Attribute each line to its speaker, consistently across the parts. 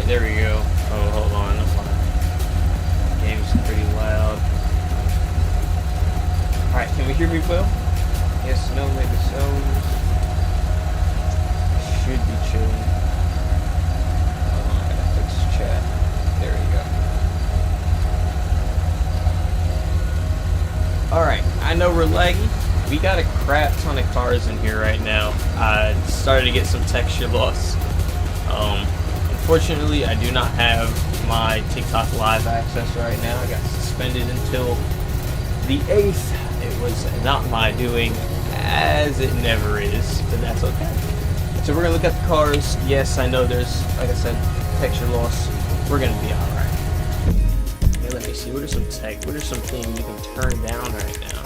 Speaker 1: there we go. Oh, hold on. My game's pretty loud. Alright, can we hear me well? Yes, no, maybe so. Should be chilling. Hold on, I gotta fix chat. There we go. Alright, I know we're laggy. We got a crap ton of cars in here right now. I started to get some texture loss. Unfortunately, I do not have my TikTok live access right now. I got suspended until the 8th. It was not my doing, as it never is, but that's okay. So we're gonna look at the cars. Yes, I know there's, like I said, texture loss. We're gonna be alright. Okay, let me see. What are some things you can turn down right now?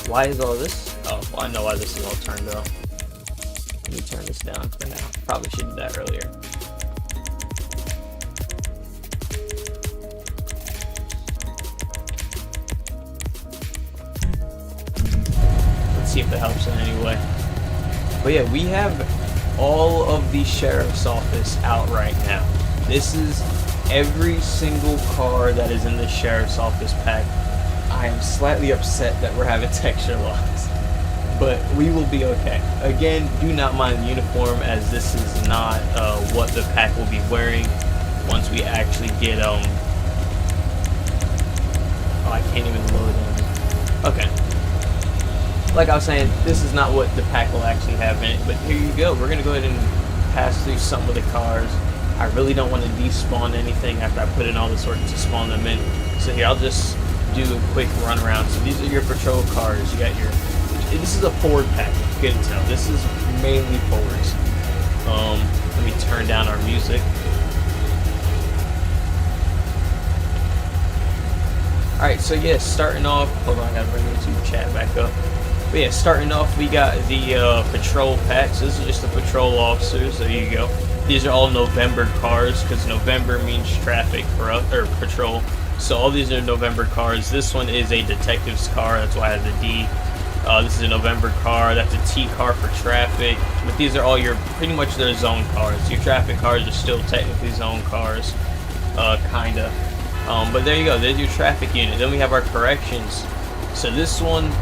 Speaker 1: Why is all this? Oh, well, I know why this is all turned off. Let me turn this down for now. Probably should do that earlier. Let's see if that helps in any way. But yeah, we have all of the sheriff's office out right now. This is every single car that is in the sheriff's office pack. I am slightly upset that we're having texture loss, but we will be okay. Again, do not mind the uniform, as this is not what the pack will be wearing once we actually get oh, I can't even load in. Okay, like I was saying, this is not what the pack will actually have in it, but here you go. We're gonna go ahead and pass through some of the cars. I really don't want to despawn anything after I put in all the sorts to spawn them in, so here I'll just do a quick run around. So these are your patrol cars. You got your, this is a Ford pack, if you couldn't tell. This is mainly Fords. Let me turn down our music. Alright, so yeah, starting off, hold on, I gotta bring YouTube chat back up. But yeah, starting off, we got the patrol packs. This is just the patrol officers, there you go. These are all November cars, because November means traffic for us, or patrol. So all these are November cars. This one is a detective's car, that's why I have the D. This is a November car, that's a T car for traffic. But these are all your, pretty much their zone cars. Your traffic cars are still technically zone cars, kinda. But there you go, there's your traffic unit. Then we have our corrections. So this one,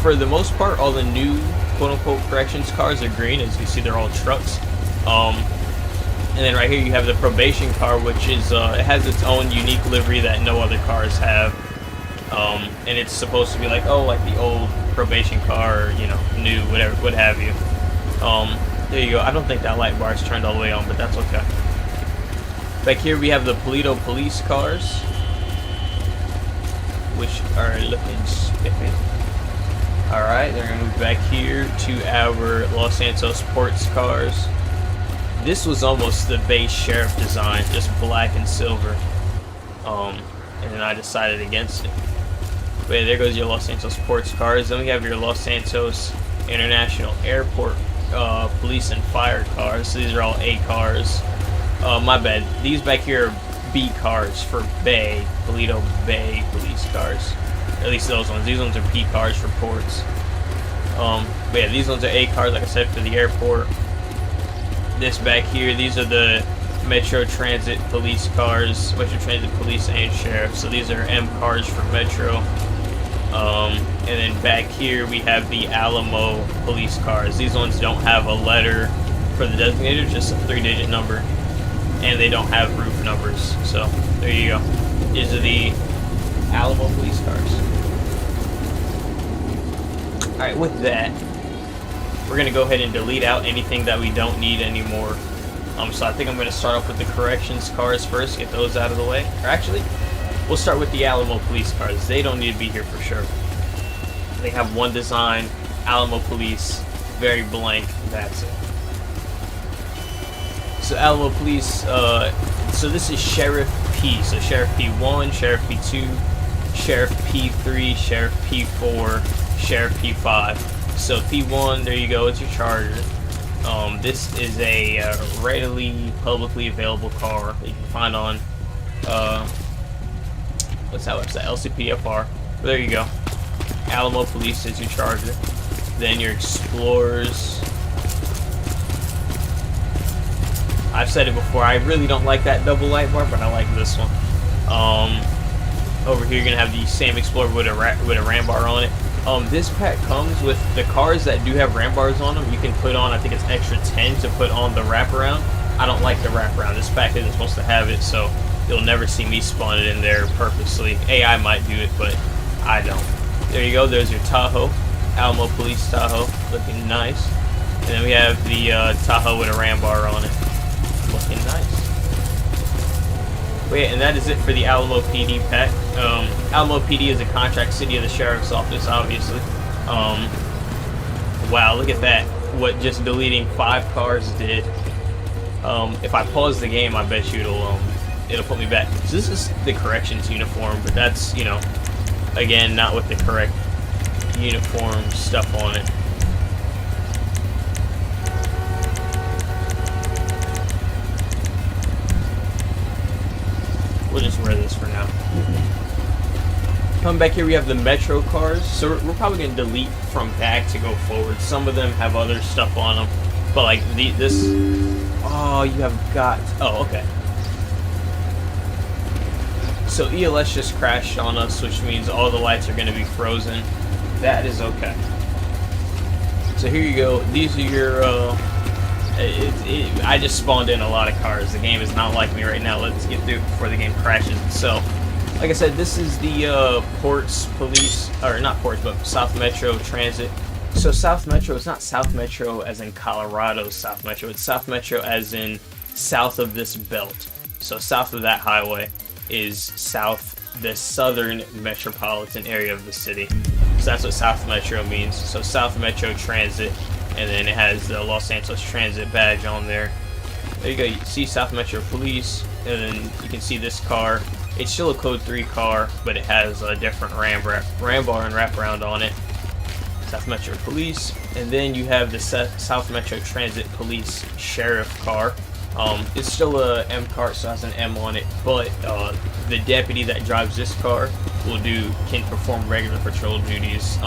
Speaker 1: for the most part, all the new quote-unquote corrections cars are green. As you see, they're all trucks. And then right here you have the probation car, which is it has its own unique livery that no other cars have, and it's supposed to be like, oh, like the old probation car, or, you know, new, whatever, what have you. There you go. I don't think that light bar is turned all the way on, but that's okay. Back here we have the Toledo police cars, which are looking spiffy. Alright, they're gonna move back here to our Los Santos sports cars. This was almost the base sheriff design, just black and silver, and then I decided against it. But yeah, there goes your Los Santos sports cars. Then we have your Los Santos International Airport police and fire cars. So these are all A cars. My bad. These back here are B cars for Bay, Toledo Bay police cars. At least those ones. These ones are P cars for ports. But yeah, these ones are A cars, like I said, for the airport. This back here, these are the Metro Transit police cars, Metro Transit police and sheriff. So these are M cars for Metro. And then back here we have the Alamo police cars. These ones don't have a letter for the designator, just a 3-digit number, and they don't have roof numbers. So there you go. These are the Alamo police cars. All right, with that, we're going to go ahead and delete out anything that we don't need anymore. So I think I'm going to start off with the corrections cars first, get those out of the way. Or actually, we'll start with the Alamo police cars. They don't need to be here for sure. They have one design, Alamo police, very blank, that's it. So Alamo police, so this is Sheriff P. So Sheriff P1, Sheriff P2, Sheriff P3, Sheriff P4, Sheriff P5. So P1, there you go, it's your Charger. This is a readily, publicly available car that you can find on, what's that website, LSPDFR. There you go. Alamo Police is your Charger. Then your Explorers. I've said it before, I really don't like that double light bar, but I like this one. Over here you're gonna have the same Explorer with a RAM bar on it. This pack comes with the cars that do have RAM bars on them. You can put on, I think it's extra 10 to put on the wraparound. I don't like the wraparound. This pack isn't supposed to have it, so you'll never see me spawn it in there purposely. AI might do it, but I don't. There you go. There's your Tahoe, Alamo Police Tahoe, looking nice. And then we have the Tahoe with a RAM bar on it, looking nice. Wait, and that is it for the Alamo PD pack. Alamo PD is a contract city of the sheriff's office, obviously. Wow, look at that. What just deleting 5 cars did. If I pause the game, I bet you it'll put me back. So this is the corrections uniform, but that's, you know, again, not with the correct uniform stuff on it. We'll just wear this for now. Come back here, we have the Metro cars. So we're probably going to delete from back to go forward. Some of them have other stuff on them. But like this... Oh, you have got... Oh, okay. So ELS just crashed on us, which means all the lights are going to be frozen. That is okay. So here you go. These are your... I just spawned in a lot of cars. The game is not like me right now. Let's get through it before the game crashes itself. Like I said, this is the Ports Police, or not Ports, but South Metro Transit. So South Metro, it's not South Metro as in Colorado South Metro. It's South Metro as in south of this belt. So south of that highway is the southern metropolitan area of the city. So that's what South Metro means. So South Metro Transit. And then it has the Los Santos Transit badge on there. There you go. You see South Metro Police, and then you can see this car. It's still a Code 3 car, but it has a different RAM bar and wraparound on it. South Metro Police, and then you have the South Metro Transit Police Sheriff car. It's still a M car, so it has an M on it, but the deputy that drives this car can perform regular patrol duties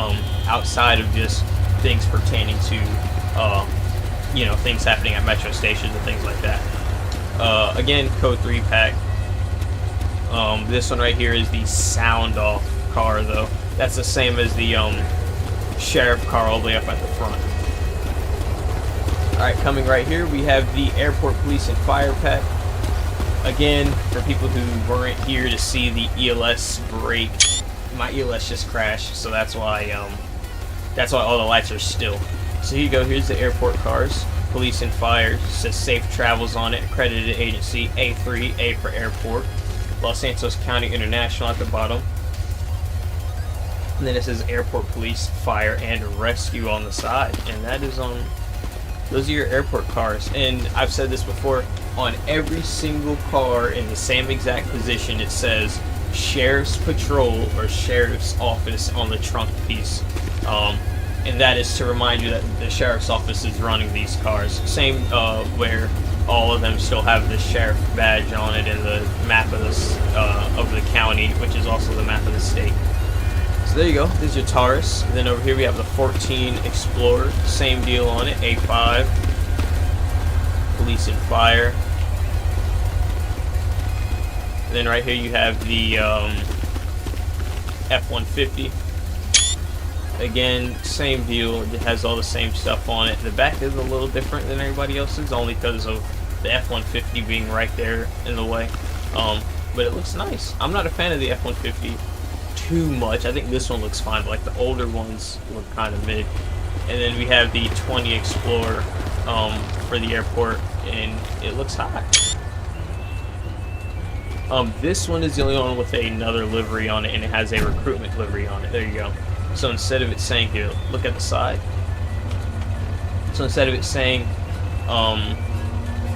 Speaker 1: outside of just things pertaining to, you know, things happening at metro stations and things like that. Again, Code 3 pack. This one right here is the sound off car, though. That's the same as the sheriff car all the way up at the front. Alright, coming right here, we have the Airport Police and Fire pack. Again, for people who weren't here to see the ELS break, my ELS just crashed, so that's why all the lights are still. So here you go, here's the airport cars, police and fire. It says safe travels on it, accredited agency, A3, A for airport. Los Santos County International at the bottom. And then it says airport police, fire, and rescue on the side. And that is on, those are your airport cars. And I've said this before, on every single car in the same exact position, it says Sheriff's Patrol or Sheriff's Office on the trunk piece. And that is to remind you that the Sheriff's Office is running these cars. Same where all of them still have the Sheriff badge on it and the map of the county, which is also the map of the state. So there you go, this is your Taurus. And then over here we have the 14 Explorer, same deal on it, A5, police and fire. And then right here you have the F-150. Again, same deal, it has all the same stuff on it. The back is a little different than everybody else's, only because of the F-150 being right there in the way. But it looks nice. I'm not a fan of the F-150 too much. I think this one looks fine, but like the older ones look kind of mid. And then we have the 20 Explorer for the airport, and it looks hot. This one is the only one with another livery on it, and it has a recruitment livery on it. There you go. So instead of it saying, here, look at the side. So instead of it saying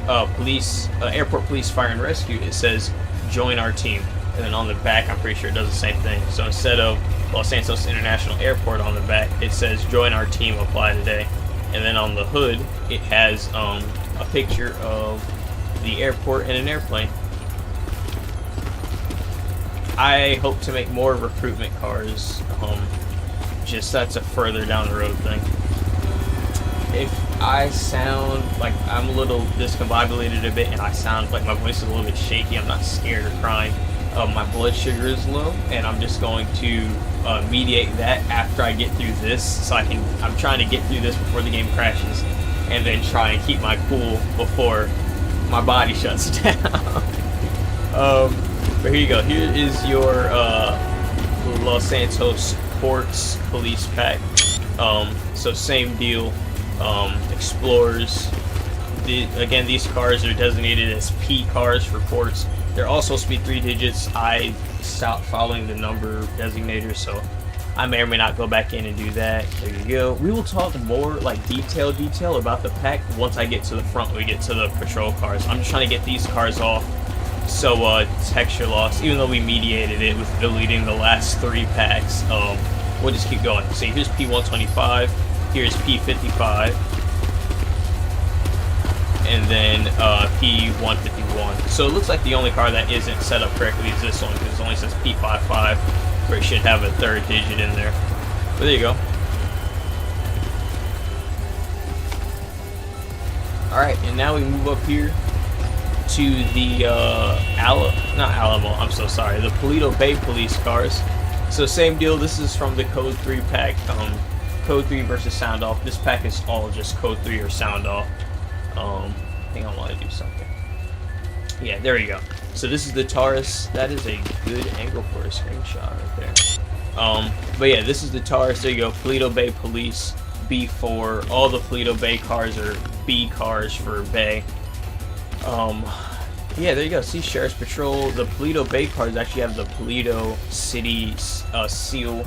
Speaker 1: airport police, fire and rescue, it says join our team. And then on the back, I'm pretty sure it does the same thing. So instead of Los Santos International Airport on the back, it says join our team, apply today. And then on the hood, it has a picture of the airport and an airplane. I hope to make more recruitment cars. Just that's a further down the road thing. if I sound like I'm a little discombobulated a bit and I sound like my voice is a little bit shaky, I'm not scared or crying. My blood sugar is low, and I'm just going to mediate that after I get through this, so I'm trying to get through this before the game crashes, and then try and keep my cool before my body shuts down. But here you go. Here is your Los Santos Ports Police Pack. So same deal. Explorers. Again, these cars are designated as P cars for ports. They're all supposed to be 3 digits. I stopped following the number designator, so I may or may not go back in and do that. There you go. We will talk more like detail about the pack once I get to the front when we get to the patrol cars. I'm just trying to get these cars off. So texture loss, even though we mediated it with deleting the last 3 packs, we'll just keep going. So here's P125, here's P55, and then P151. So it looks like the only car that isn't set up correctly is this one, because it only says P55, where it should have a 3rd digit in there. But there you go. Alright, and now we move up here to the the Paleto Bay police cars. So same deal, this is from the Code 3 pack, Code 3 versus Sound Off. This pack is all just Code 3 or Sound Off. I think I want to do something. Yeah, there you go. So this is the Taurus. That is a good angle for a screenshot right there. But yeah, this is the Taurus. There you go. Paleto Bay Police, B4. All the Paleto Bay cars are B cars for Bay. Yeah, there you go. See, Sheriff's Patrol. The Paleto Bay cars actually have the Paleto City seal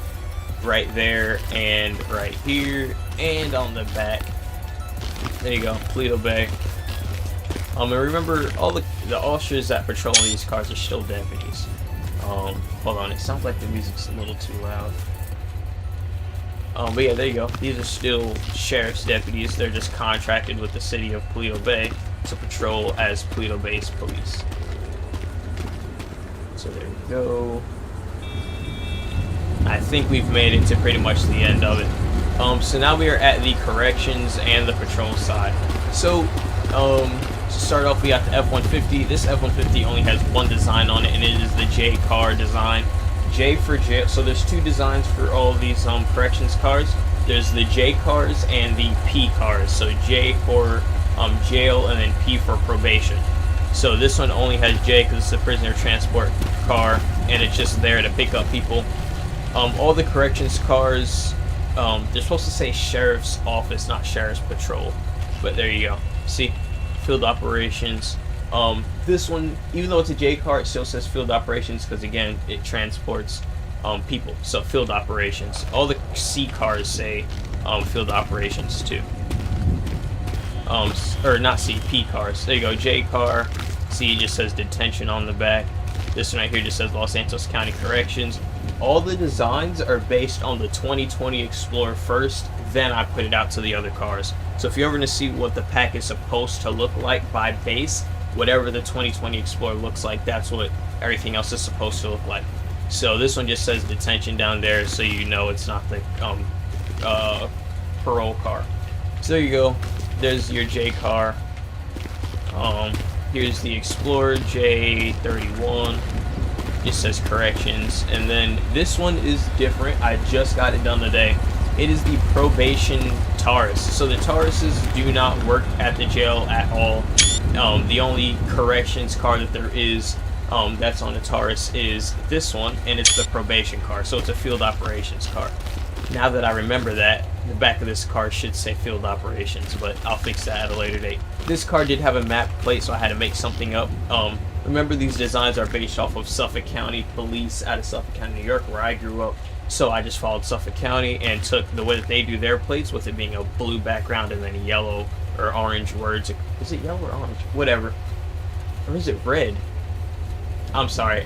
Speaker 1: right there and right here and on the back. There you go, Paleto Bay. And remember, all the officers that patrol these cars are still deputies. Hold on, it sounds like the music's a little too loud. But yeah, there you go. These are still sheriff's deputies. They're just contracted with the city of Paleto Bay to patrol as Paleto Bay's police. So there we go. I think we've made it to pretty much the end of it. So now we are at the corrections and the patrol side. So, to start off, we got the F-150. This F-150 only has one design on it, and it is the J car design. J for jail. So there's 2 designs for all of these corrections cars. There's the J cars and the P cars. So J for jail, and then P for probation. So this one only has J because it's a prisoner transport car, and it's just there to pick up people. All the corrections cars, they're supposed to say Sheriff's Office, not Sheriff's Patrol. But there you go. See? Field Operations. This one, even though it's a J car, it still says Field Operations because, again, it transports people. So Field Operations. All the C cars say Field Operations too. Or not C, P cars. There you go. J car. C just says detention on the back. This one right here just says Los Santos County Corrections. All the designs are based on the 2020 Explorer first, then I put it out to the other cars. So if you're ever going to see what the pack is supposed to look like by base, whatever the 2020 Explorer looks like, that's what everything else is supposed to look like. So this one just says detention down there, so you know it's not the parole car. So there you go. There's your J car. Here's the Explorer J31. Just says corrections. And then this one is different. I just got it done today. It is the probation Taurus. So the Tauruses do not work at the jail at all. The only corrections car that there is that's on the Taurus is this one, and it's the probation car. So it's a field operations car. Now that I remember that, the back of this car should say field operations, but I'll fix that at a later date. This car did have a map plate, so I had to make something up. Remember, these designs are based off of Suffolk County Police out of Suffolk County, New York, where I grew up. So I just followed Suffolk County and took the way that they do their plates, with it being a blue background and then yellow or orange words. Is it yellow or orange? Whatever. Or is it red? I'm sorry.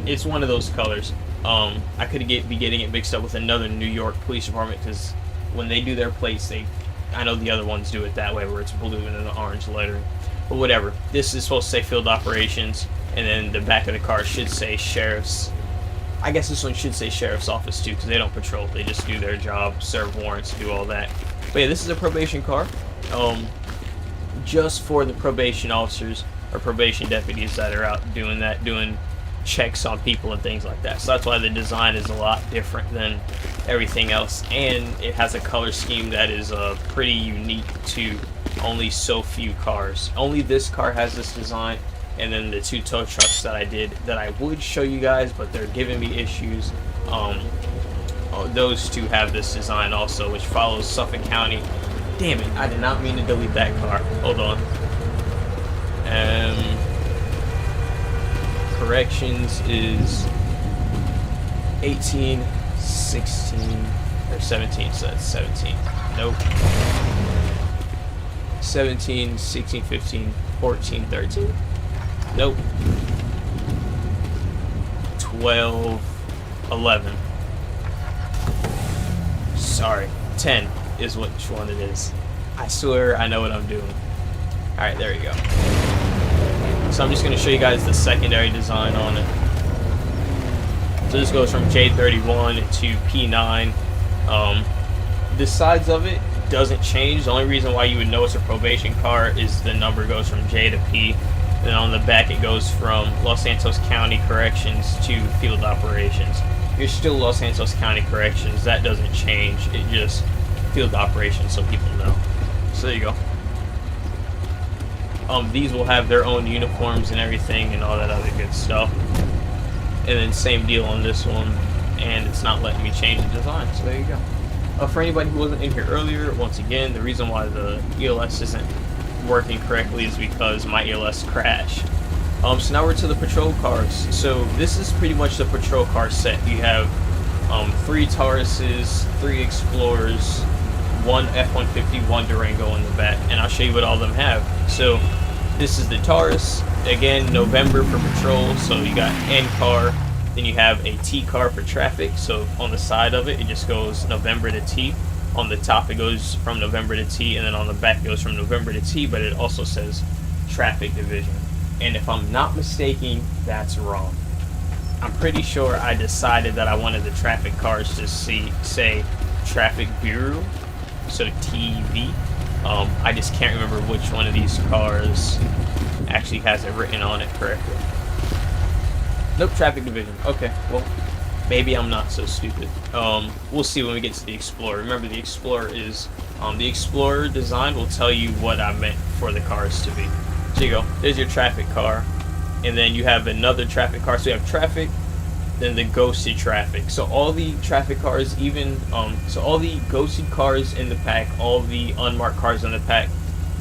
Speaker 1: It's one of those colors. I could be getting it mixed up with another New York police department, because when they do their plates, I know the other ones do it that way, where it's blue and then the orange lettering. But whatever. This is supposed to say field operations, and then the back of the car should say sheriff's. I guess this one should say sheriff's office too, because they don't patrol. They just do their job, serve warrants, do all that. But yeah, this is a probation car, just for the probation officers or probation deputies that are out doing checks on people and things like that. So that's why the design is a lot different than everything else, and it has a color scheme that is pretty unique to only so few cars. Only this car has this design, and then the two tow trucks that I did that I would show you guys, but they're giving me issues. Those two have this design also, which follows Suffolk County. Damn it, I did not mean to delete that car. Hold on. Corrections is 18, 16, or 17, so that's 17. Nope. 17, 16, 15, 14, 13. Nope. 12, 11. Sorry, 10 is which one it is. I swear I know what I'm doing. Alright, there you go. So I'm just going to show you guys the secondary design on it. So this goes from J31 to P9. The sides of it doesn't change. The only reason why you would know it's a probation car is the number goes from J to P. Then on the back it goes from Los Santos County Corrections to Field Operations. You're still Los Santos County Corrections. That doesn't change. It just Field Operations, so people know. So there you go. These will have their own uniforms and everything and all that other good stuff. And then same deal on this one, and it's not letting me change the design, so there you go. For anybody who wasn't in here earlier, once again, the reason why the ELS isn't working correctly is because my ELS crashed. So now we're to the patrol cars. So this is pretty much the patrol car set. You have 3 Tauruses, 3 Explorers, 1 F-150, 1 Durango in the back, and I'll show you what all of them have. So this is the Taurus, again, November for patrol, so you got N car, then you have a T car for traffic, so on the side of it, it just goes November to T. On the top it goes from November to T, and then on the back it goes from November to T, but it also says traffic division. And if I'm not mistaken, that's wrong. I'm pretty sure I decided that I wanted the traffic cars to say traffic bureau, so TV. I just can't remember which one of these cars actually has it written on it correctly. Nope, traffic division. Okay, well, maybe I'm not so stupid. We'll see when we get to the Explorer. Remember, the Explorer is the Explorer design will tell you what I meant for the cars to be. So you go. There's your traffic car, and then you have another traffic car. So you have traffic, then the ghosted traffic. So all the traffic cars, even so all the ghosted cars in the pack, all the unmarked cars in the pack,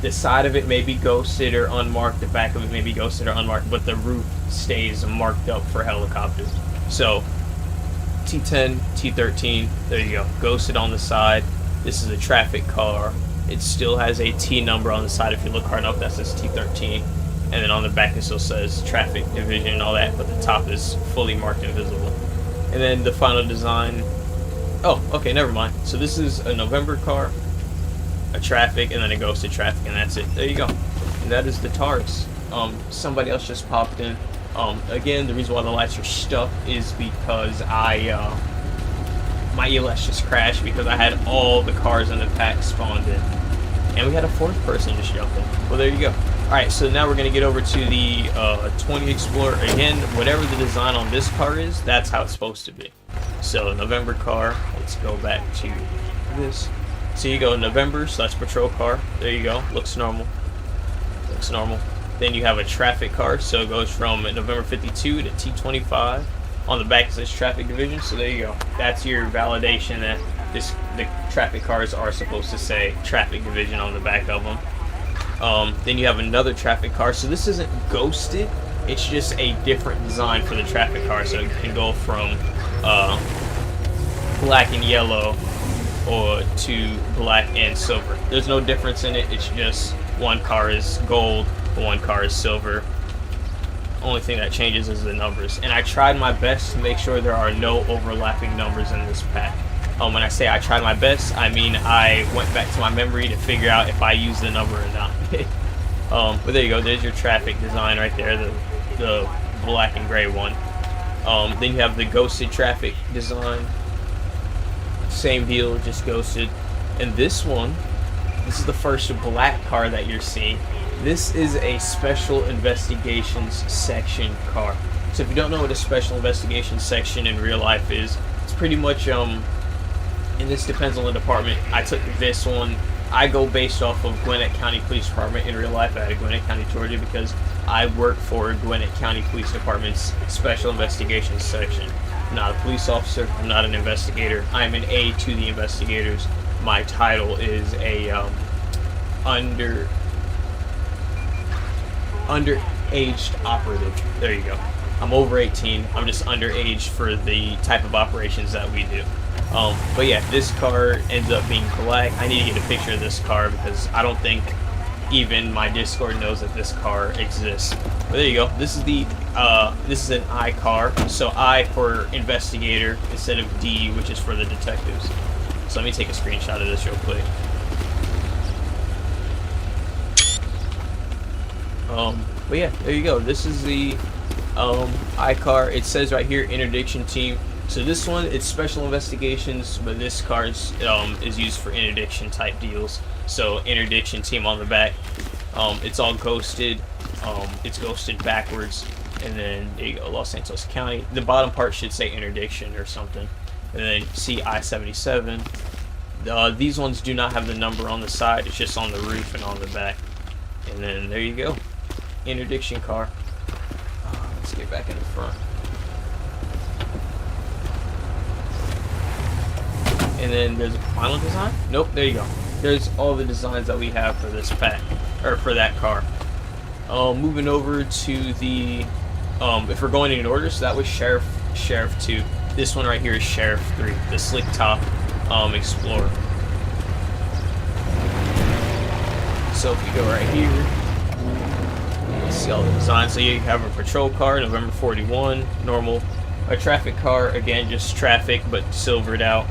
Speaker 1: the side of it may be ghosted or unmarked, the back of it may be ghosted or unmarked, but the roof stays marked up for helicopters. So T10, T13, there you go, ghosted on the side. This is a traffic car. It still has a T number on the side. If you look hard enough, that says T13. And then on the back it still says traffic division and all that, but the top is fully marked and visible. And then the final design, oh, okay, never mind. So this is a November car, a traffic, and then it goes to traffic, and that's it. There you go. And that is the Taurus. Somebody else just popped in. Again, the reason why the lights are stuck is because my ELS just crashed because I had all the cars in the pack spawned in. And we had a 4th person just jump in. Well, there you go. Alright, so now we're going to get over to the 20 Explorer. Again, whatever the design on this car is, that's how it's supposed to be. So, November car. Let's go back to this. So you go November, so that's patrol car. There you go. Looks normal. Looks normal. Then you have a traffic car, so it goes from November 52 to T25. On the back it says traffic division, so there you go. That's your validation that the traffic cars are supposed to say traffic division on the back of them. Then you have another traffic car, so this isn't ghosted, it's just a different design for the traffic car, so it can go from black and yellow or to black and silver. There's no difference in it, it's just one car is gold, one car is silver. Only thing that changes is the numbers, and I tried my best to make sure there are no overlapping numbers in this pack. When I say I tried my best, I mean I went back to my memory to figure out if I used the number or not. But there you go, there's your traffic design right there, the black and gray one. Then you have the ghosted traffic design. Same deal, just ghosted. And this one, this is the first black car that you're seeing. This is a special investigations section car. So if you don't know what a special investigations section in real life is, it's pretty much and this depends on the department. I took this one. I go based off of Gwinnett County Police Department in real life out of Gwinnett County, Georgia, because I work for Gwinnett County Police Department's Special Investigations Section. I'm not a police officer. I'm not an investigator. I'm an aide to the investigators. My title is a underaged operative. There you go. I'm over 18. I'm just underage for the type of operations that we do. But yeah, this car ends up being black. I need to get a picture of this car because I don't think even my Discord knows that this car exists. But there you go. This is the this is an I car. So I for investigator instead of D, which is for the detectives. So let me take a screenshot of this real quick. But yeah, there you go. This is the I car. It says right here interdiction team. So this one, it's special investigations, but this car is used for interdiction type deals. So interdiction team on the back. It's all ghosted. It's ghosted backwards, and then there you go, Los Santos County. The bottom part should say interdiction or something. And then see I-77. These ones do not have the number on the side. It's just on the roof and on the back. And then there you go, interdiction car. Let's get back in the front. And then there's a final design. Nope, there you go. There's all the designs that we have for this pack, or for that car. Moving over to the, if we're going in order, so that was Sheriff 2. This one right here is Sheriff 3, the slick top Explorer. So if we go right here, you see all the designs. So you have a patrol car, November 41, normal. A traffic car, again, just traffic, but silvered out.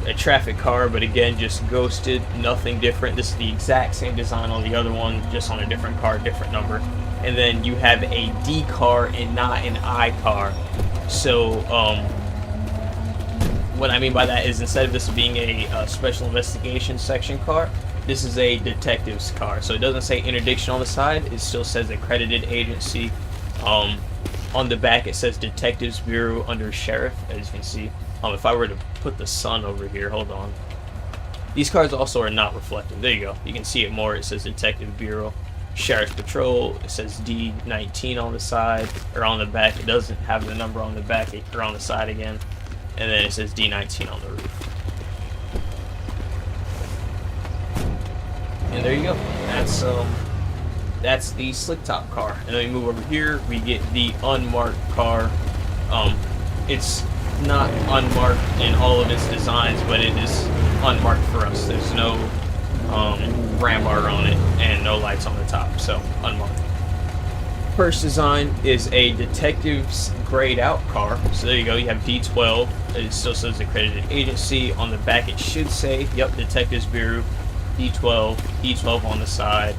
Speaker 1: A traffic car, but again, just ghosted, nothing different. This is the exact same design on the other one, just on a different car, different number. And then you have a D car and not an I car. So, what I mean by that is instead of this being a special investigation section car, this is a detective's car. So it doesn't say interdiction on the side, it still says accredited agency. On the back it says Detectives Bureau under Sheriff, as you can see. If I were to put the sun over here, hold on. These cars also are not reflective. There you go. You can see it more. It says Detective Bureau, Sheriff's Patrol. It says D19 on the side, or on the back. It doesn't have the number on the back, or on the side again. And then it says D19 on the roof. And there you go. That's the slick top car. And then we move over here, we get the unmarked car. It's not unmarked in all of its designs, but it is unmarked for us. There's no ram bar on it and no lights on the top, so unmarked. First design is a detective's grayed out car. So there you go, you have D12. It still says accredited agency. On the back it should say, yep, Detectives Bureau, D12, D12 on the side.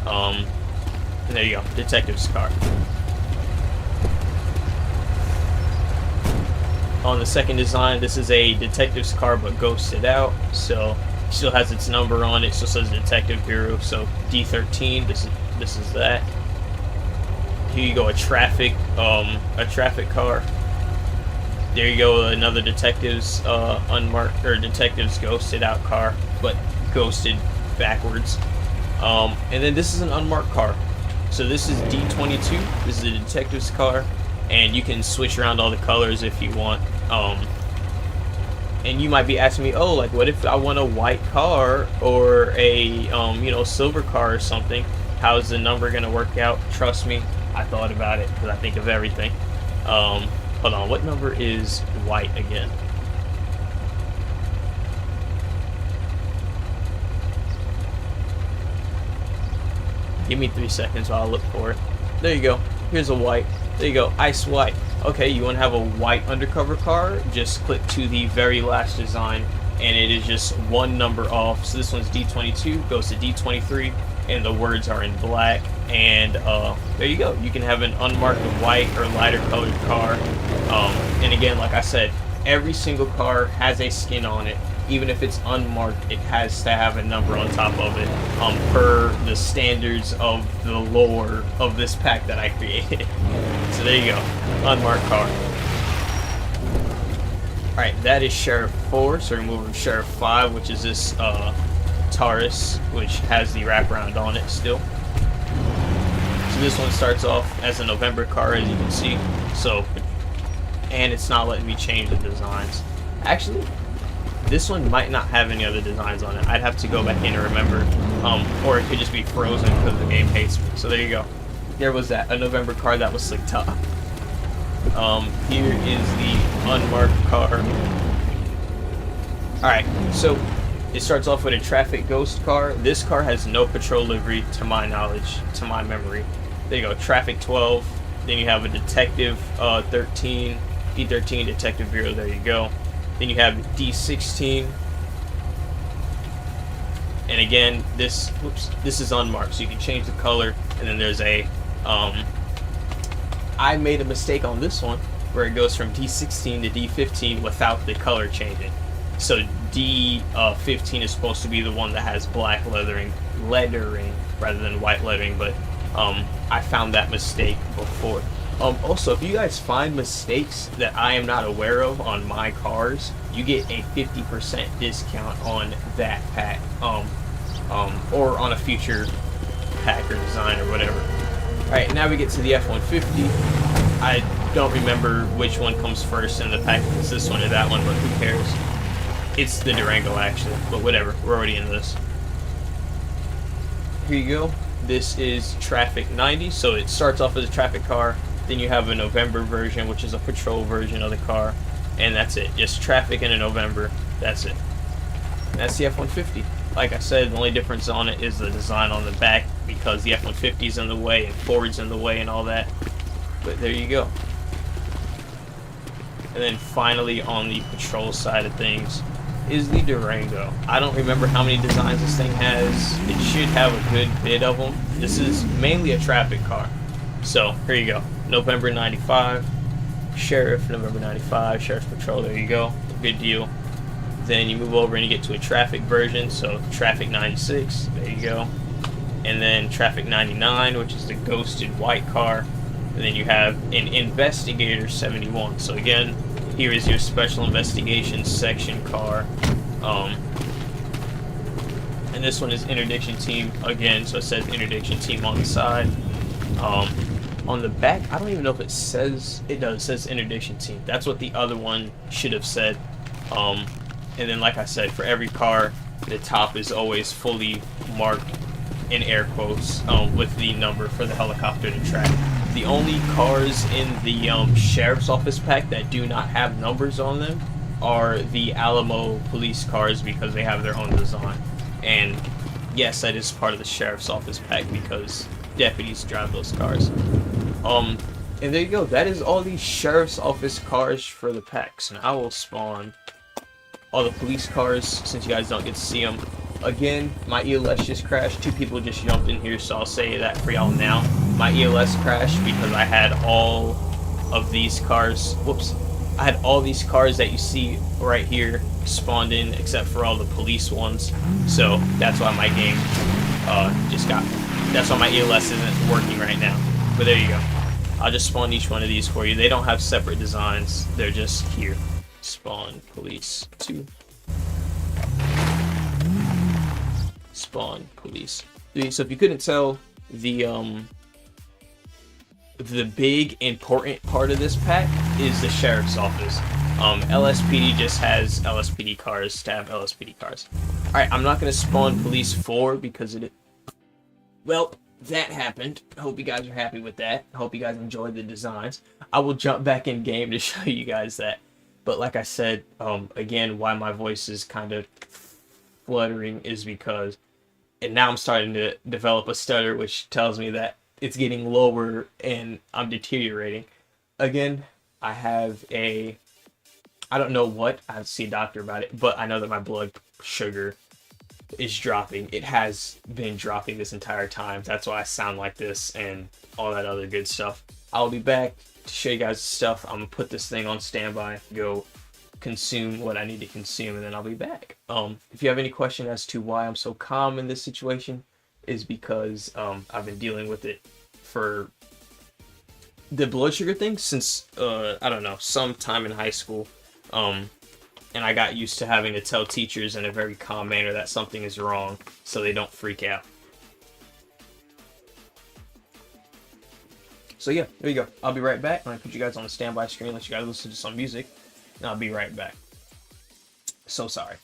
Speaker 1: And there you go, detective's car. On the second design, this is a detective's car but ghosted out, so it still has its number on it. Still says Detective Bureau, so D13. This is that. Here you go, a traffic car. There you go, another detective's unmarked, or detective's ghosted out car, but ghosted backwards. And then this is an unmarked car. So this is D22. This is a detective's car, and you can switch around all the colors if you want. And you might be asking me, oh, like what if I want a white car or a you know, silver car or something? How's the number gonna work out? Trust me, I thought about it because I think of everything. Hold on, what number is white again? Give me 3 seconds while I look for it. There you go. Here's a white. There you go, ice white. Okay, you want to have a white undercover car? Just click to the very last design, and it is just one number off. So this one's D22, goes to D23, and the words are in black. And there you go. You can have an unmarked white or lighter colored car. And again, like I said, every single car has a skin on it. even if it's unmarked, it has to have a number on top of it, per the standards of the lore of this pack that I created. So there you go, unmarked car. Alright, that is Sheriff 4, so we're moving Sheriff 5, which is this Taurus, which has the wraparound on it still. So this one starts off as a November car, as you can see. So, and it's not letting me change the designs. Actually, this one might not have any other designs on it. I'd have to go back in and remember, or it could just be frozen because the game hates me. So there you go. There was that, a November car that was slick top. Here is the unmarked car. Alright, so it starts off with a traffic ghost car. This car has no patrol livery to my knowledge, to my memory. There you go, traffic 12. Then you have a detective 13, D13 detective bureau, there you go. Then you have D16. And again, this is unmarked, so you can change the color. And then there's a I made a mistake on this one where it goes from D16 to D15 without the color changing. So D15 is supposed to be the one that has black lettering rather than white lettering, but I found that mistake before. Also, if you guys find mistakes that I am not aware of on my cars, you get a 50% discount on that pack, or on a future pack or design or whatever. Alright, now we get to the F-150. I don't remember which one comes first in the pack, if it's this one or that one, but who cares? It's the Durango, actually, but whatever, we're already in this. Here you go. This is Traffic 90, so it starts off as a traffic car, then you have a November version, which is a patrol version of the car, and that's it. Just traffic in a November, that's it. And that's the F-150. Like I said, the only difference on it is the design on the back, because the F-150 is in the way and Ford's in the way and all that. But there you go. And then finally on the patrol side of things is the Durango. I don't remember how many designs this thing has. It should have a good bit of them. This is mainly a traffic car. So here you go. November 95, Sheriff, November 95, Sheriff's Patrol, there you go. Good deal. Then you move over and you get to a traffic version, so Traffic 96, there you go. And then Traffic 99, which is the ghosted white car. And then you have an Investigator 71. So again, here is your Special Investigations section car. And this one is Interdiction Team again, so it says Interdiction Team on the side. On the back, I don't even know if it says, it does, it says Interdiction Team. That's what the other one should have said. And then like I said, for every car, the top is always fully marked in air quotes with the number for the helicopter to track. The only cars in the Sheriff's Office pack that do not have numbers on them are the Alamo police cars, because they have their own design. And yes, that is part of the Sheriff's Office pack because deputies drive those cars. And there you go. That is all the Sheriff's Office cars for the packs. And I will spawn all the police cars since you guys don't get to see them. Again, my ELS just crashed. 2 people just jumped in here, so I'll say that for y'all now. My ELS crashed because I had all of these cars. Whoops. I had all these cars that you see right here spawned in, except for all the police ones. So that's why my game that's why my ELS isn't working right now. But there you go. I'll just spawn each one of these for you. They don't have separate designs. They're just here. Spawn police 2. Spawn police 3. So if you couldn't tell, the big important part of this pack is the Sheriff's Office. LSPD just has LSPD cars to have LSPD cars. Alright, I'm not going to spawn police 4 because well, that happened. I hope you guys are happy with that. I hope you guys enjoyed the designs. I will jump back in game to show you guys that. But like I said, again, why my voice is kind of fluttering is because, and now I'm starting to develop a stutter, which tells me that it's getting lower and I'm deteriorating. Again, I have I don't know what, I have to see a doctor about it, but I know that my blood sugar is dropping. It has been dropping this entire time. That's why I sound like this and all that other good stuff. I'll be back to show you guys the stuff. I'm gonna put this thing on standby, go consume what I need to consume, and then I'll be back. If you have any question as to why I'm so calm in this situation, is because I've been dealing with it for the blood sugar thing since I don't know, sometime in high school, and I got used to having to tell teachers in a very calm manner that something is wrong so they don't freak out. So yeah, there you go. I'll be right back. I'm gonna put you guys on the standby screen, let you guys listen to some music, and I'll be right back. So sorry.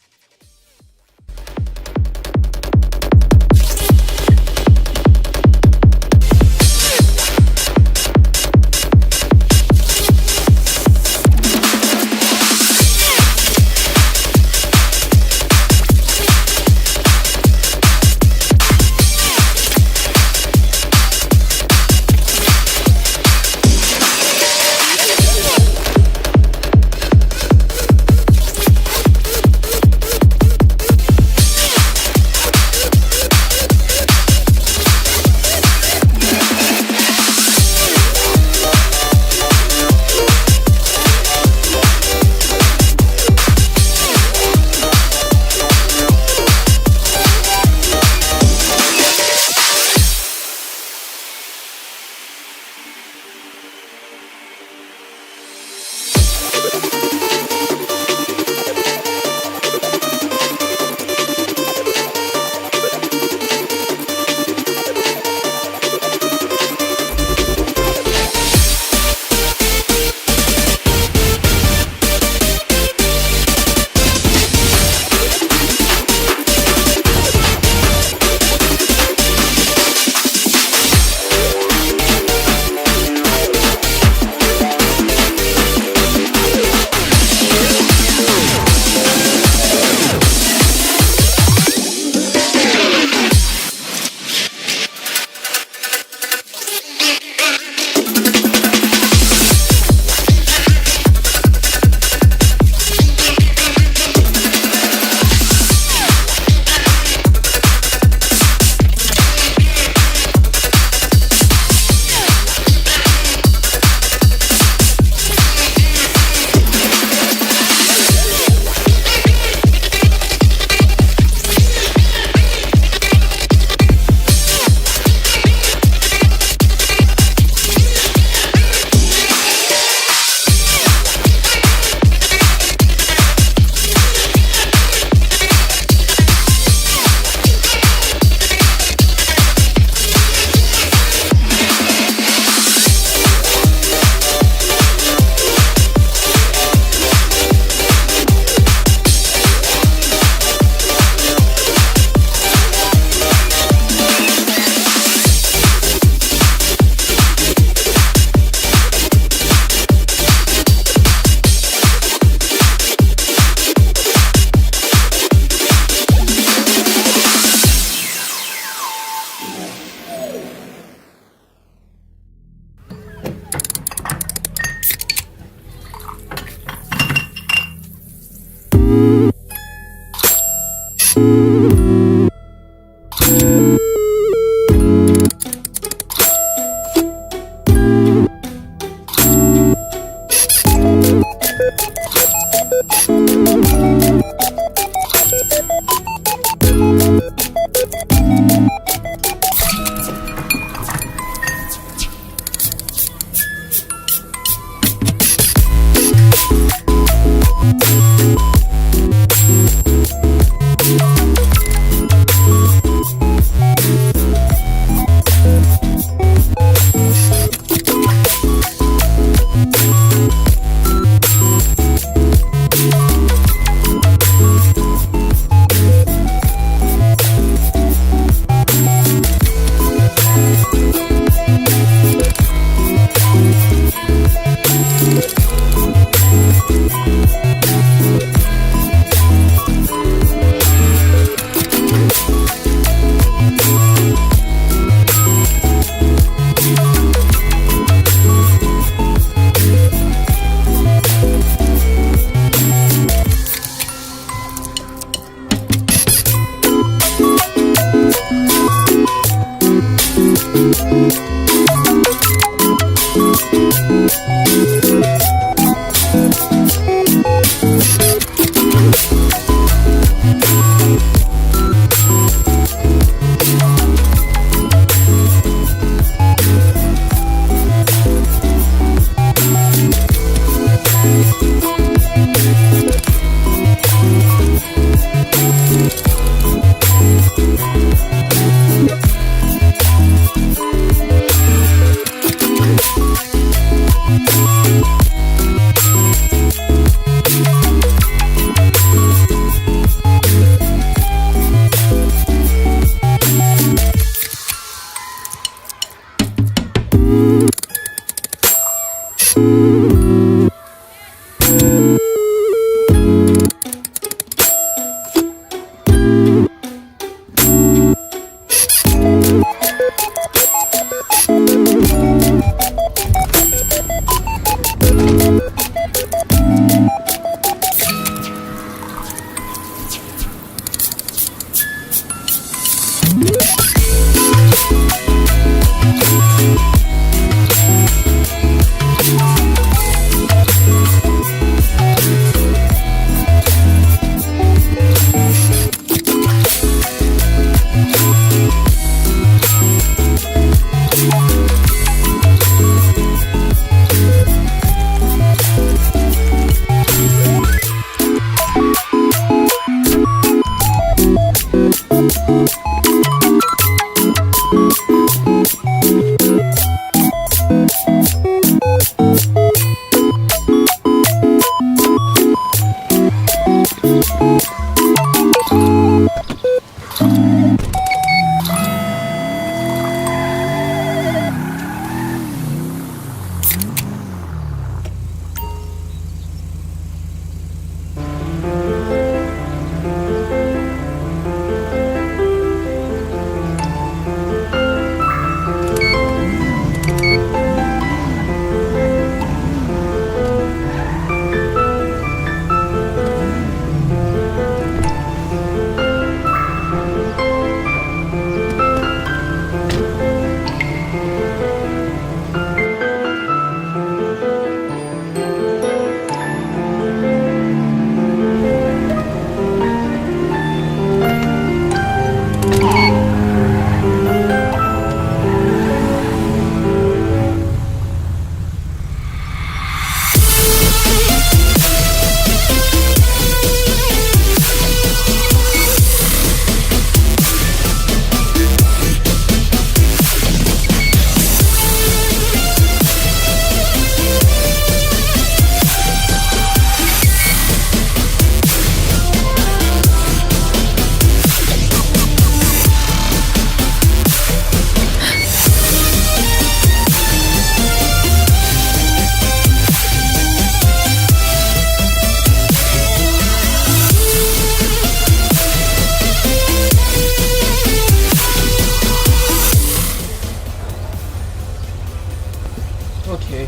Speaker 1: Okay,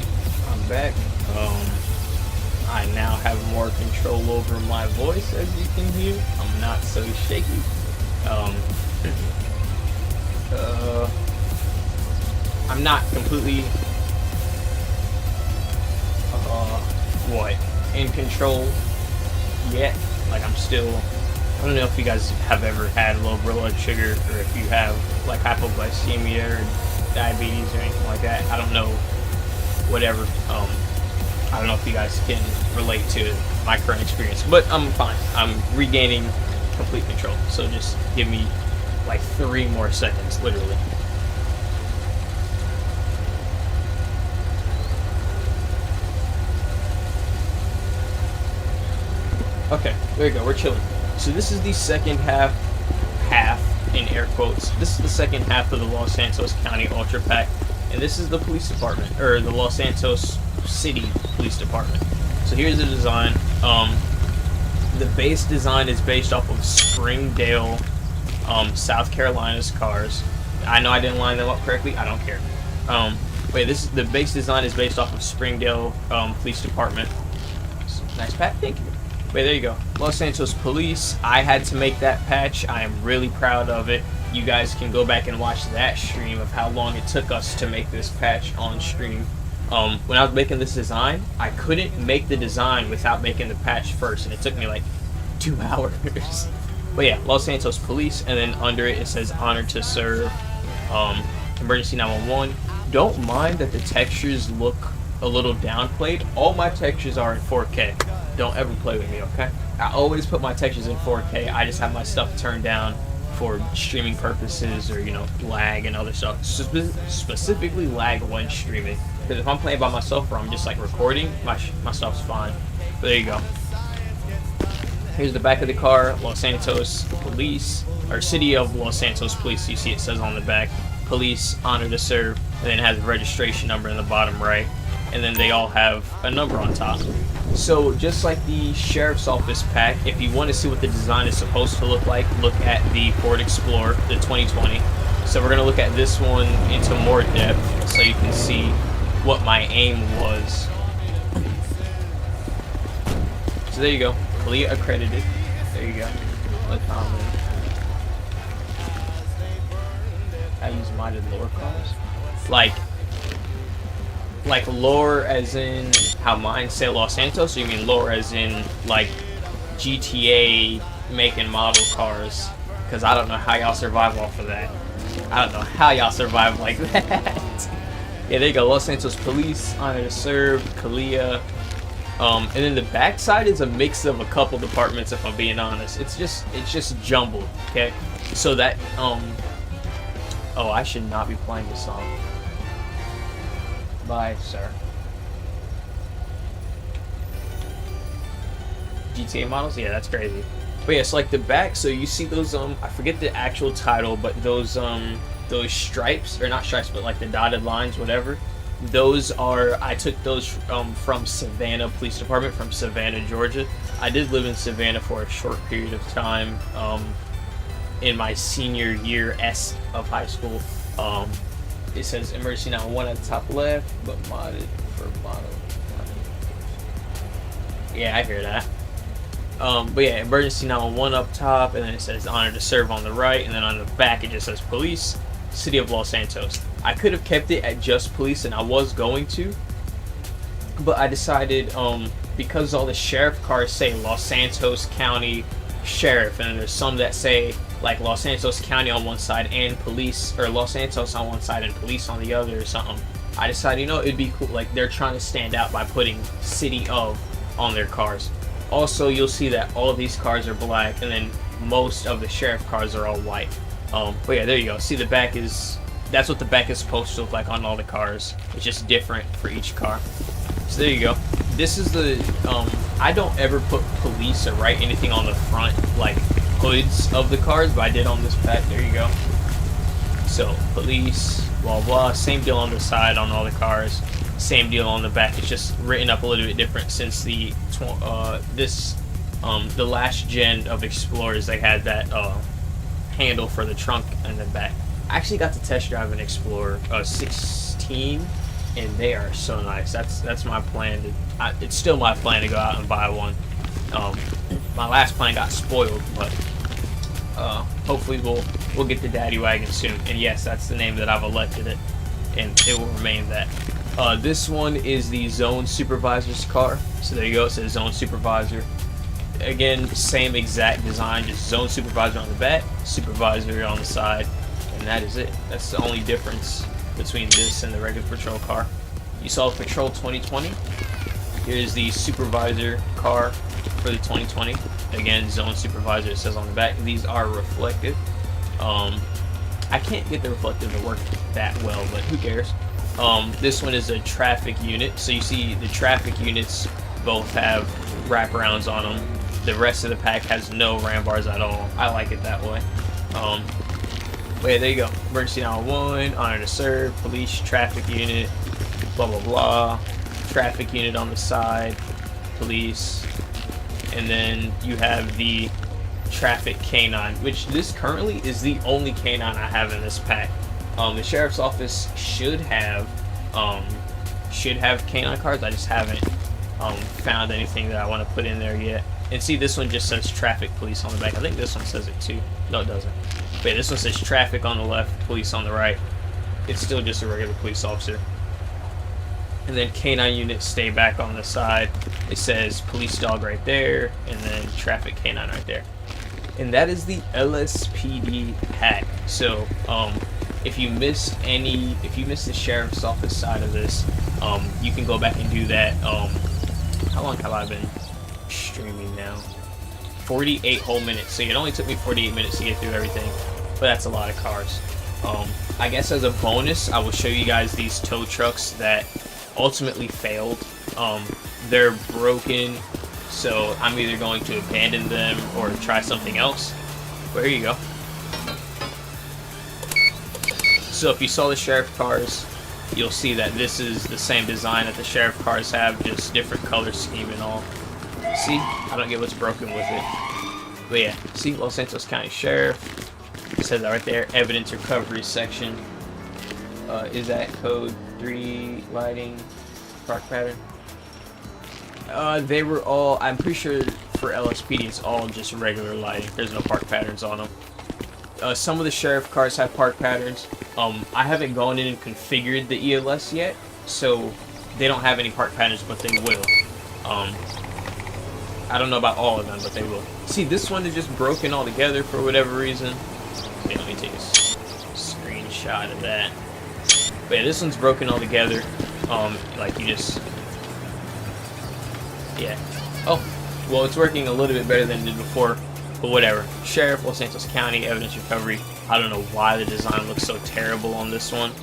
Speaker 1: I'm back. I now have more control over my voice, as you can hear. I'm not so shaky. I'm not completely in control yet. Like, I'm still, I don't know if you guys have ever had low blood sugar, or if you have like hypoglycemia or diabetes or anything like that. I don't know, whatever. I don't know if you guys can relate to my current experience, but I'm fine. I'm regaining complete control. So just give me like 3 more seconds, literally. Okay, there you go, we're chilling. So this is the second half in air quotes. This is the second half of the Los Santos County Ultra Pack, and this is the police department, or the Los Santos City Police Department. So here's the design. The base design is based off of Springdale, South Carolina's cars. I know I didn't line them up correctly. I don't care. The base design is based off of Springdale Police Department. Nice patch, thank you. Wait, there you go. Los Santos Police. I had to make that patch. I am really proud of it. You guys can go back and watch that stream of how long it took us to make this patch on stream. When I was making this design, I couldn't make the design without making the patch first, and it took me like 2 hours. But yeah, Los Santos Police, and then under it, it says Honored to Serve, Emergency 911. Don't mind that the textures look a little downplayed. All my textures are in 4K. Don't ever play with me, okay? I always put my textures in 4K. I just have my stuff turned down for streaming purposes, or, you know, lag and other stuff. Specifically lag when streaming. Because if I'm playing by myself or I'm just like recording, my stuff's fine. But there you go. Here's the back of the car. Los Santos Police, or City of Los Santos Police. You see it says on the back, Police, Honor to Serve, and then it has the registration number in the bottom right. and then they all have a number on top. So just like the Sheriff's Office pack, if you want to see what the design is supposed to look like, look at the Ford Explorer, the 2020. So we're going to look at this one into more depth so you can see what my aim was. So there you go, CLIA accredited. There you go. I use modded lore cars. Like lore as in how mine say Los Santos, or you mean lore as in like GTA make and model cars? Because I don't know how y'all survive off of that. I don't know how y'all survive like that. Yeah, there you go. Los Santos Police, Honor to Serve, CLIA. And then the backside is a mix of a couple departments, if I'm being honest. It's just jumbled, okay? So that, oh, I should not be playing this song. Bye, sir. GTA models? Yeah, that's crazy. But yeah, it's like the back, so you see those, I forget the actual title, but those stripes, or not stripes, but like the dotted lines, whatever. Those are, I took those from Savannah Police Department, from Savannah, Georgia. I did live in Savannah for a short period of time in my senior year of high school. It says emergency 911 at the top left, but modded for model. Yeah, I hear that. But yeah, emergency 911 up top, and then it says honor to serve on the right, and then on the back it just says police, City of Los Santos. I could have kept it at just police, and I was going to, but I decided, because all the sheriff cars say Los Santos County Sheriff, and then there's some that say like Los Santos County on one side and police, or Los Santos on one side and police on the other or something. I decided, you know, it'd be cool, like they're trying to stand out by putting City of on their cars. Also, you'll see that all of these cars are black, and then most of the sheriff cars are all white. But yeah, there you go. See, the back is, that's what the back is supposed to look like on all the cars. It's just different for each car. So there you go. This is the, I don't ever put police or write anything on the front, like hoods of the cars, but I did on this pack. There you go. So, police, blah, blah. Same deal on the side on all the cars. Same deal on the back. It's just written up a little bit different since the, the last gen of Explorers, they had that, handle for the trunk and the back. I actually got to test drive an Explorer 16, and they are so nice. That's my plan. It's still my plan to go out and buy one. My last plan got spoiled, but hopefully we'll get the daddy wagon soon. And yes, that's the name that I've elected it, and it will remain that. This one is the Zone Supervisor's car. So there you go. It says Zone Supervisor. Again, same exact design, just Zone Supervisor on the back, Supervisor on the side, and that is it. That's the only difference between this and the regular patrol car. You saw Patrol 2020. Here's the Supervisor car for the 2020. Again, Zone Supervisor, it says on the back. These are reflective. I can't get the reflective to work that well, but who cares? This one is a traffic unit, so you see the traffic units both have wraparounds on them. The rest of the pack has no ram bars at all. I like it that way. But yeah, there you go. Emergency 911, honor to serve, police, traffic unit, blah blah blah. Traffic unit on the side, police, and then you have the traffic canine, which this currently is the only canine I have in this pack. The sheriff's office should have canine cards. I just haven't found anything that I want to put in there yet. And see, this one just says traffic police on the back. I think this one says it too. No, it doesn't. But yeah, this one says traffic on the left, police on the right. It's still just a regular police officer. And then canine units stay back on the side. It says police dog right there, and then traffic canine right there. And that is the LSPD pack. So, if you missed the sheriff's office side of this, you can go back and do that. How long have I been streaming now? 48 whole minutes. So it only took me 48 minutes to get through everything, but that's a lot of cars. I guess as a bonus, I will show you guys these tow trucks that ultimately failed. They're broken, so I'm either going to abandon them or try something else. But here you go. So if you saw the sheriff cars, you'll see that this is the same design that the sheriff cars have, just different color scheme and all. See? I don't get what's broken with it. But yeah, see, Los Santos County Sheriff. It says that right there, evidence recovery section. Is that code 3 lighting park pattern? They were all, I'm pretty sure for LSPD it's all just regular lighting. There's no park patterns on them. Some of the sheriff cars have park patterns. I haven't gone in and configured the ELS yet, so they don't have any park patterns, but they will. I don't know about all of them, but they will. See, this one is just broken all together for whatever reason. Okay, let me take a screenshot of that. But yeah, this one's broken all together. Like you just... Yeah. Oh, well, it's working a little bit better than it did before, but whatever. Sheriff, Los Santos County, evidence recovery. I don't know why the design looks so terrible on this one.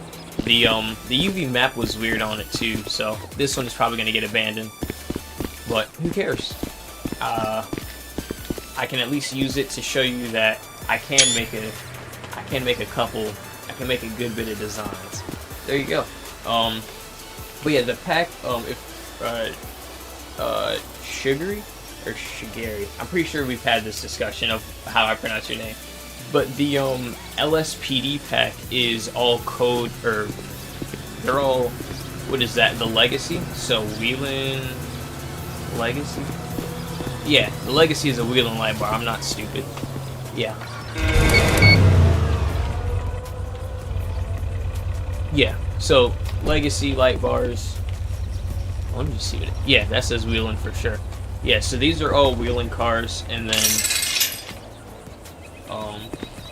Speaker 1: The UV map was weird on it too, so this one is probably going to get abandoned. But who cares? I can at least use it to show you that I can make a good bit of designs. There you go. But yeah, the pack, Sugary or Shigeri. I'm pretty sure we've had this discussion of how I pronounce your name. But the LSPD pack is all code, or they're all, what is that? The Legacy. So Wheeling Legacy. Yeah, the Legacy is a Wheeling light bar. I'm not stupid. Yeah. Yeah. So Legacy light bars. Let me just see what it, yeah, that says Wheeling for sure. Yeah, so these are all Wheeling cars, and then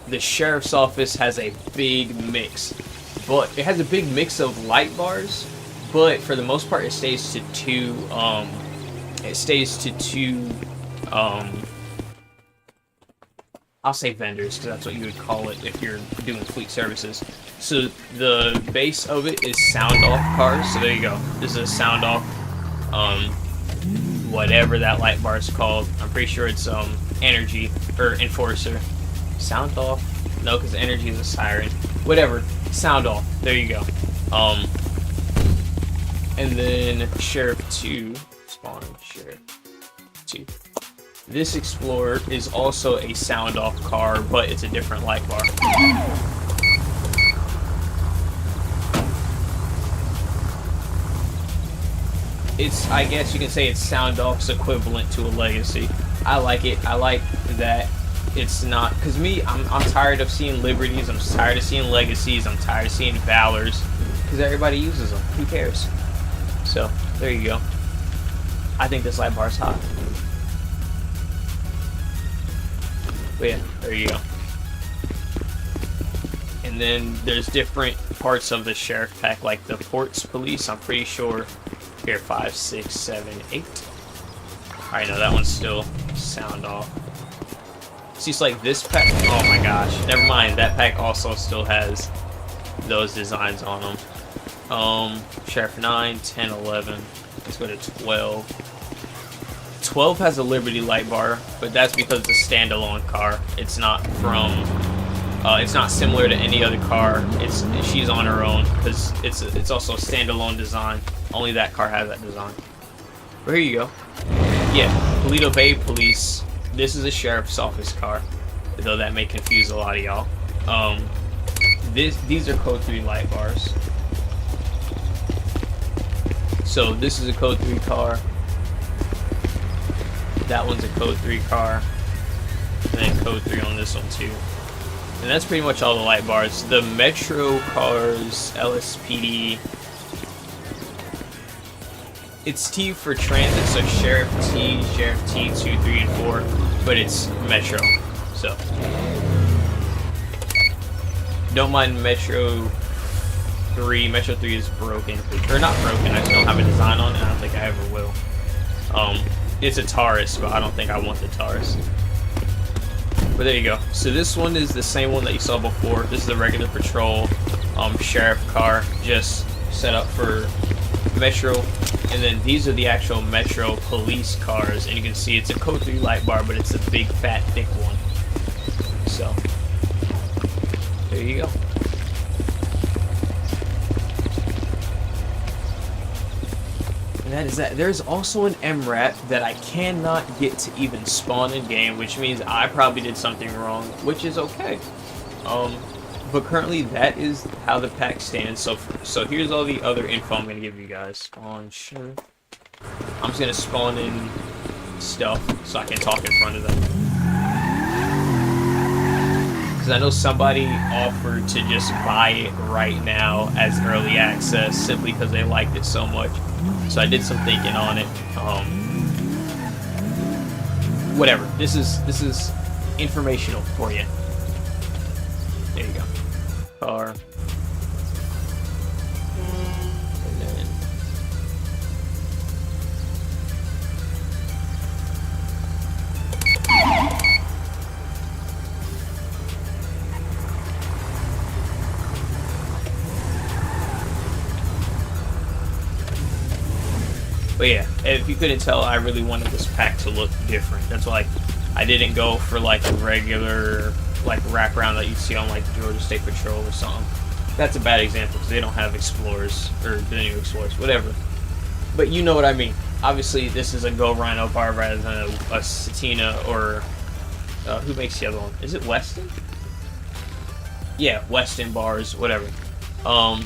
Speaker 1: the sheriff's office has a big mix, but it has a big mix of light bars, but for the most part it stays to two I'll say vendors, because that's what you would call it if you're doing fleet services. So the base of it is sound off cars. So there you go. This is a sound off, whatever that light bar is called. I'm pretty sure it's energy or enforcer. Sound off? No, because energy is a siren. Whatever. Sound off. There you go. And then Sheriff 2 spawn Sheriff 2. This Explorer is also a sound off car, but it's a different light bar. It's, I guess you can say it's sound off's equivalent to a Legacy. I like it. I like that it's not, because me, I'm tired of seeing Liberties, I'm tired of seeing Legacies, I'm tired of seeing Valors, because everybody uses them. Who cares? So, there you go. I think this light bar is hot. But yeah, there you go. And then there's different parts of the sheriff pack, like the Ports Police. I'm pretty sure here 5, 6, 7, 8. Alright, no, that one's still sound off. See, it's like this pack. Oh my gosh, never mind. That pack also still has those designs on them. Sheriff 9, 10, 11. Let's go to 12. 12 has a Liberty light bar, but that's because it's a standalone car. It's not from, it's not similar to any other car. She's on her own because it's also a standalone design. Only that car has that design. But here you go. Yeah, Toledo Bay Police. This is a sheriff's office car, though that may confuse a lot of y'all. These are code 3 light bars. So this is a code 3 car. That one's a code 3 car, and then code 3 on this one too. And that's pretty much all the light bars. The Metro cars, LSPD, it's T for transit, so Sheriff T, 2, 3, and 4, but it's Metro. So don't mind Metro 3. Metro 3 is broken, or not broken. I just don't have a design on it. I don't think I ever will. It's a Taurus, but I don't think I want the Taurus. But there you go. So this one is the same one that you saw before. This is a regular patrol sheriff car, just set up for Metro. And then these are the actual Metro police cars, and you can see it's a code 3 light bar, but it's a big, fat, thick one. So there you go. And that is that. There's also an MRAP that I cannot get to even spawn in game, which means I probably did something wrong, which is okay. But currently that is how the pack stands. So here's all the other info I'm gonna give you guys. Spawn sure. I'm just gonna spawn in stuff so I can talk in front of them. Because I know somebody offered to just buy it right now as early access simply because they liked it so much. So I did some thinking on it. Whatever. This is informational for you. There you go. Car. And then but yeah, if you couldn't tell, I really wanted this pack to look different. That's why I didn't go for like a regular like wraparound that you see on like Georgia State Patrol or something. That's a bad example because they don't have Explorers or the new Explorers, whatever. But you know what I mean. Obviously, this is a Go Rhino bar rather than a Satina or who makes the other one? Is it Weston? Yeah, Weston bars, whatever. I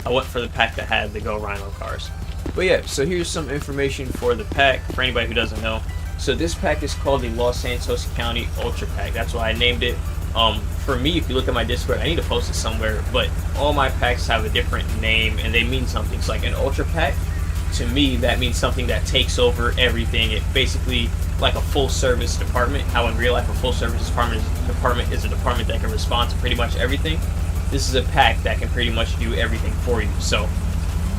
Speaker 1: went for the pack that had the Go Rhino cars. But yeah, so here's some information for the pack for anybody who doesn't know. So this pack is called the Los Santos County Ultra Pack. That's why I named it. For me, if you look at my Discord, I need to post it somewhere, but all my packs have a different name and they mean something. It's like an Ultra Pack, to me, that means something that takes over everything. It basically like a full service department. How in real life a full service department is a department that can respond to pretty much everything. This is a pack that can pretty much do everything for you. So